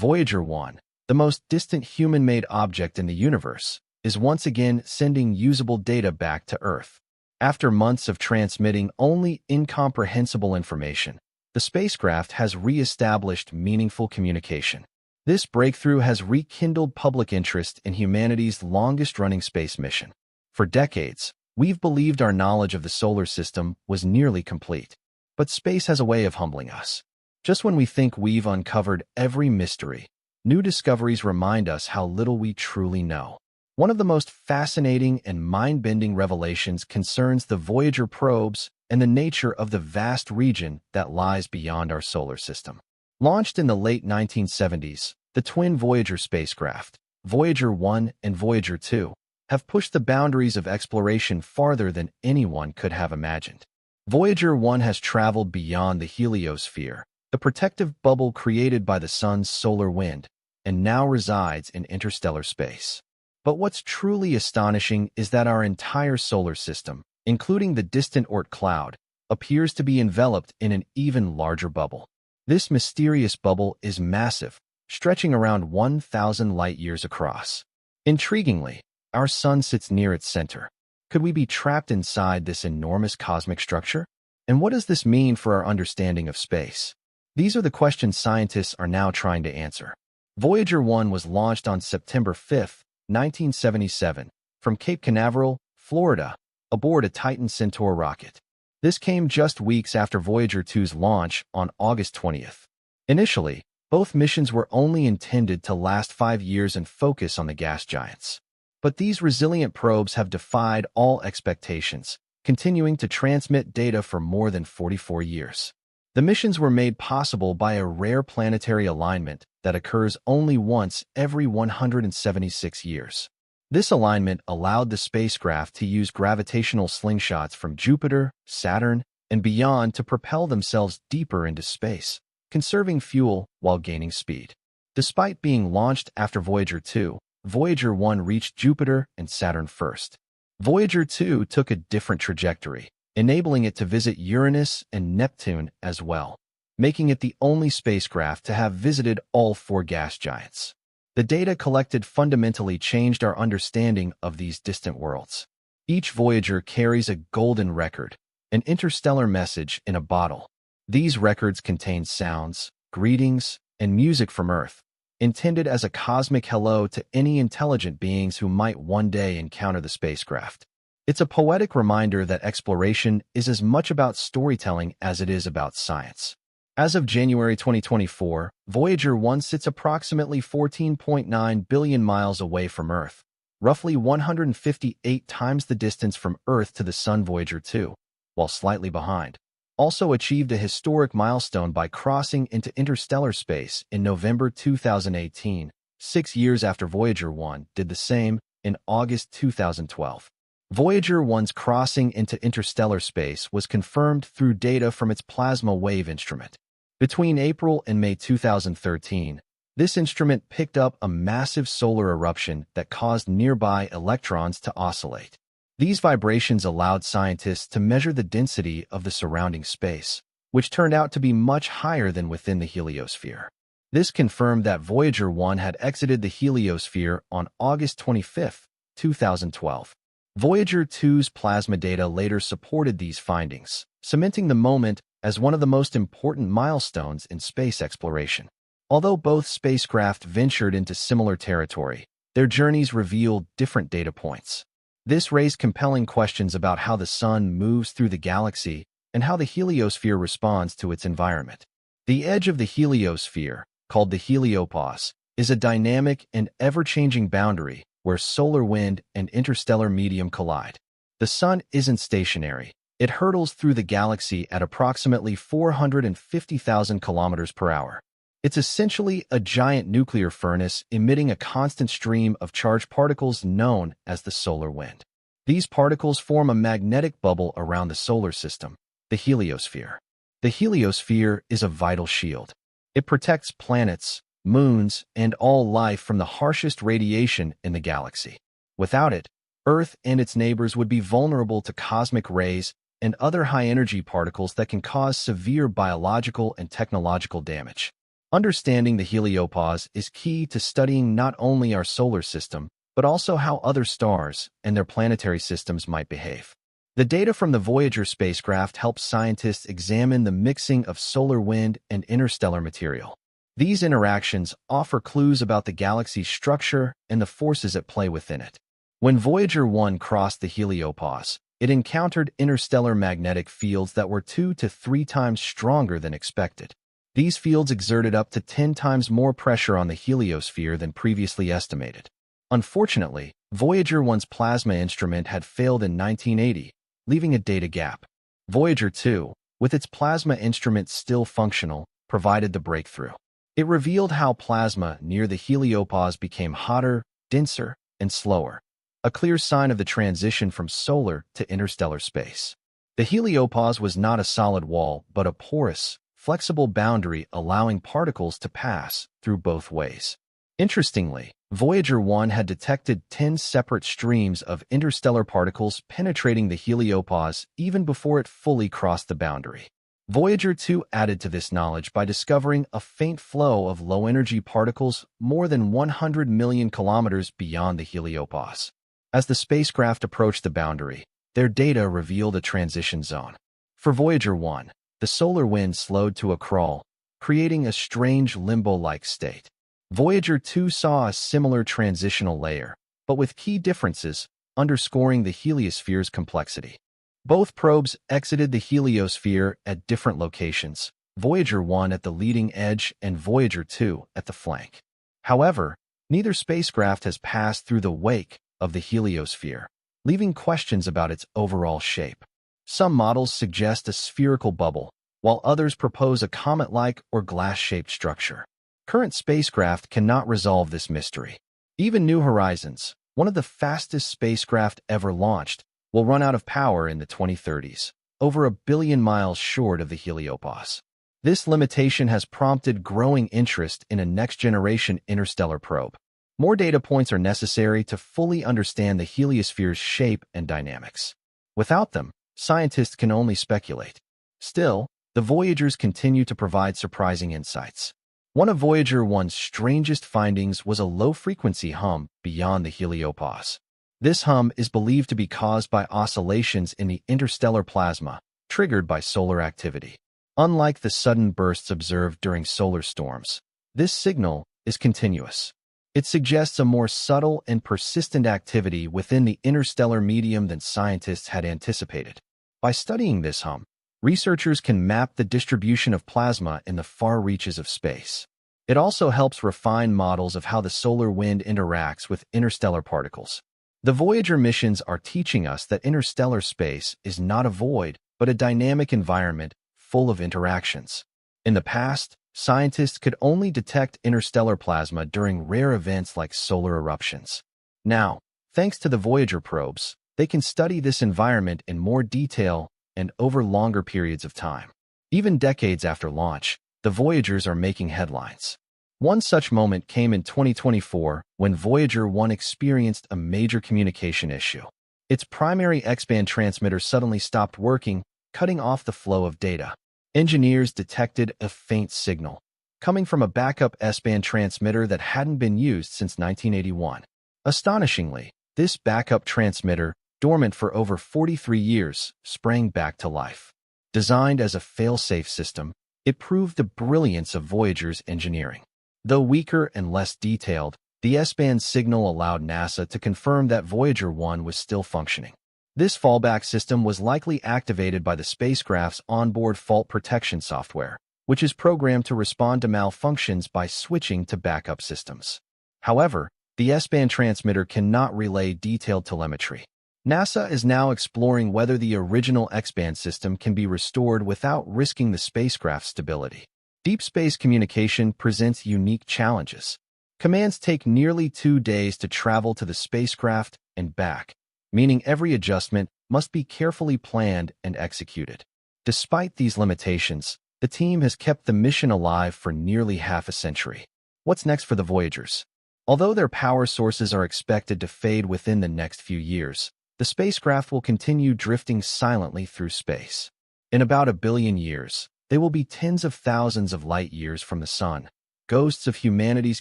Voyager 1, the most distant human-made object in the universe, is once again sending usable data back to Earth. After months of transmitting only incomprehensible information, the spacecraft has re-established meaningful communication. This breakthrough has rekindled public interest in humanity's longest-running space mission. For decades, we've believed our knowledge of the solar system was nearly complete. But space has a way of humbling us. Just when we think we've uncovered every mystery, new discoveries remind us how little we truly know. One of the most fascinating and mind-bending revelations concerns the Voyager probes and the nature of the vast region that lies beyond our solar system. Launched in the late 1970s, the twin Voyager spacecraft, Voyager 1 and Voyager 2, have pushed the boundaries of exploration farther than anyone could have imagined. Voyager 1 has traveled beyond the heliosphere, the protective bubble created by the sun's solar wind, and now resides in interstellar space. But what's truly astonishing is that our entire solar system, including the distant Oort cloud, appears to be enveloped in an even larger bubble. This mysterious bubble is massive, stretching around 1,000 light-years across. Intriguingly, our sun sits near its center. Could we be trapped inside this enormous cosmic structure? And what does this mean for our understanding of space? These are the questions scientists are now trying to answer. Voyager 1 was launched on September 5, 1977, from Cape Canaveral, Florida, aboard a Titan Centaur rocket. This came just weeks after Voyager 2's launch on August 20th. Initially, both missions were only intended to last 5 years and focus on the gas giants. But these resilient probes have defied all expectations, continuing to transmit data for more than 44 years. The missions were made possible by a rare planetary alignment that occurs only once every 176 years. This alignment allowed the spacecraft to use gravitational slingshots from Jupiter, Saturn, and beyond to propel themselves deeper into space, conserving fuel while gaining speed. Despite being launched after Voyager 2, Voyager 1 reached Jupiter and Saturn first. Voyager 2 took a different trajectory, enabling it to visit Uranus and Neptune as well, making it the only spacecraft to have visited all 4 gas giants. The data collected fundamentally changed our understanding of these distant worlds. Each Voyager carries a golden record, an interstellar message in a bottle. These records contain sounds, greetings, and music from Earth, intended as a cosmic hello to any intelligent beings who might one day encounter the spacecraft. It's a poetic reminder that exploration is as much about storytelling as it is about science. As of January 2024, Voyager 1 sits approximately 14.9 billion miles away from Earth, roughly 158 times the distance from Earth to the Sun. Voyager 2, while slightly behind, also achieved a historic milestone by crossing into interstellar space in November 2018, 6 years after Voyager 1 did the same in August 2012. Voyager 1's crossing into interstellar space was confirmed through data from its plasma wave instrument. Between April and May 2013, this instrument picked up a massive solar eruption that caused nearby electrons to oscillate. These vibrations allowed scientists to measure the density of the surrounding space, which turned out to be much higher than within the heliosphere. This confirmed that Voyager 1 had exited the heliosphere on August 25, 2012. Voyager 2's plasma data later supported these findings, cementing the moment as one of the most important milestones in space exploration. Although both spacecraft ventured into similar territory, their journeys revealed different data points. This raised compelling questions about how the Sun moves through the galaxy and how the heliosphere responds to its environment. The edge of the heliosphere, called the heliopause, is a dynamic and ever-changing boundary where solar wind and interstellar medium collide. The Sun isn't stationary. It hurtles through the galaxy at approximately 450,000 kilometers per hour. It's essentially a giant nuclear furnace emitting a constant stream of charged particles known as the solar wind. These particles form a magnetic bubble around the solar system, the heliosphere. The heliosphere is a vital shield. It protects planets, moons, and all life from the harshest radiation in the galaxy. Without it, Earth and its neighbors would be vulnerable to cosmic rays and other high-energy particles that can cause severe biological and technological damage. Understanding the heliopause is key to studying not only our solar system, but also how other stars and their planetary systems might behave. The data from the Voyager spacecraft helps scientists examine the mixing of solar wind and interstellar material. These interactions offer clues about the galaxy's structure and the forces at play within it. When Voyager 1 crossed the heliopause, it encountered interstellar magnetic fields that were 2 to 3 times stronger than expected. These fields exerted up to 10 times more pressure on the heliosphere than previously estimated. Unfortunately, Voyager 1's plasma instrument had failed in 1980, leaving a data gap. Voyager 2, with its plasma instrument still functional, provided the breakthrough. It revealed how plasma near the heliopause became hotter, denser, and slower, a clear sign of the transition from solar to interstellar space. The heliopause was not a solid wall, but a porous, flexible boundary allowing particles to pass through both ways. Interestingly, Voyager 1 had detected 10 separate streams of interstellar particles penetrating the heliopause even before it fully crossed the boundary. Voyager 2 added to this knowledge by discovering a faint flow of low-energy particles more than 100 million kilometers beyond the heliopause. As the spacecraft approached the boundary, their data revealed a transition zone. For Voyager 1, the solar wind slowed to a crawl, creating a strange limbo-like state. Voyager 2 saw a similar transitional layer, but with key differences, underscoring the heliosphere's complexity. Both probes exited the heliosphere at different locations, Voyager 1 at the leading edge and Voyager 2 at the flank. However, neither spacecraft has passed through the wake of the heliosphere, leaving questions about its overall shape. Some models suggest a spherical bubble, while others propose a comet-like or glass-shaped structure. Current spacecraft cannot resolve this mystery. Even New Horizons, one of the fastest spacecraft ever launched, will run out of power in the 2030s, over 1 billion miles short of the heliopause. This limitation has prompted growing interest in a next-generation interstellar probe. More data points are necessary to fully understand the heliosphere's shape and dynamics. Without them, scientists can only speculate. Still, the Voyagers continue to provide surprising insights. One of Voyager 1's strangest findings was a low-frequency hum beyond the heliopause. This hum is believed to be caused by oscillations in the interstellar plasma, triggered by solar activity. Unlike the sudden bursts observed during solar storms, this signal is continuous. It suggests a more subtle and persistent activity within the interstellar medium than scientists had anticipated. By studying this hum, researchers can map the distribution of plasma in the far reaches of space. It also helps refine models of how the solar wind interacts with interstellar particles. The Voyager missions are teaching us that interstellar space is not a void, but a dynamic environment full of interactions. In the past, scientists could only detect interstellar plasma during rare events like solar eruptions. Now, thanks to the Voyager probes, they can study this environment in more detail and over longer periods of time. Even decades after launch, the Voyagers are making headlines. One such moment came in 2024 when Voyager 1 experienced a major communication issue. Its primary X-band transmitter suddenly stopped working, cutting off the flow of data. Engineers detected a faint signal, coming from a backup S-band transmitter that hadn't been used since 1981. Astonishingly, this backup transmitter, dormant for over 43 years, sprang back to life. Designed as a fail-safe system, it proved the brilliance of Voyager's engineering. Though weaker and less detailed, the S-band signal allowed NASA to confirm that Voyager 1 was still functioning. This fallback system was likely activated by the spacecraft's onboard fault protection software, which is programmed to respond to malfunctions by switching to backup systems. However, the S-band transmitter cannot relay detailed telemetry. NASA is now exploring whether the original X-band system can be restored without risking the spacecraft's stability. Deep space communication presents unique challenges. Commands take nearly 2 days to travel to the spacecraft and back, meaning every adjustment must be carefully planned and executed. Despite these limitations, the team has kept the mission alive for nearly half a century. What's next for the Voyagers? Although their power sources are expected to fade within the next few years, the spacecraft will continue drifting silently through space. In about 1 billion years, they will be tens of thousands of light years from the Sun, ghosts of humanity's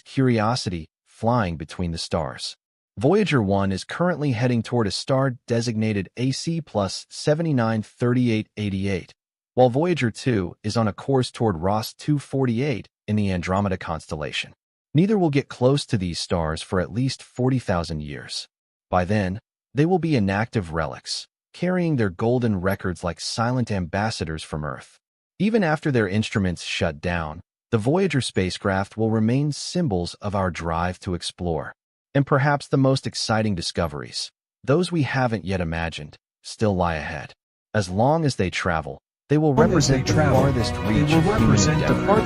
curiosity flying between the stars. Voyager 1 is currently heading toward a star designated AC plus 793888, while Voyager 2 is on a course toward Ross 248 in the Andromeda constellation. Neither will get close to these stars for at least 40,000 years. By then, they will be inactive relics, carrying their golden records like silent ambassadors from Earth. Even after their instruments shut down, the Voyager spacecraft will remain symbols of our drive to explore. And perhaps the most exciting discoveries, those we haven't yet imagined, still lie ahead. As long as they travel, they will represent the farthest reach of human endeavor.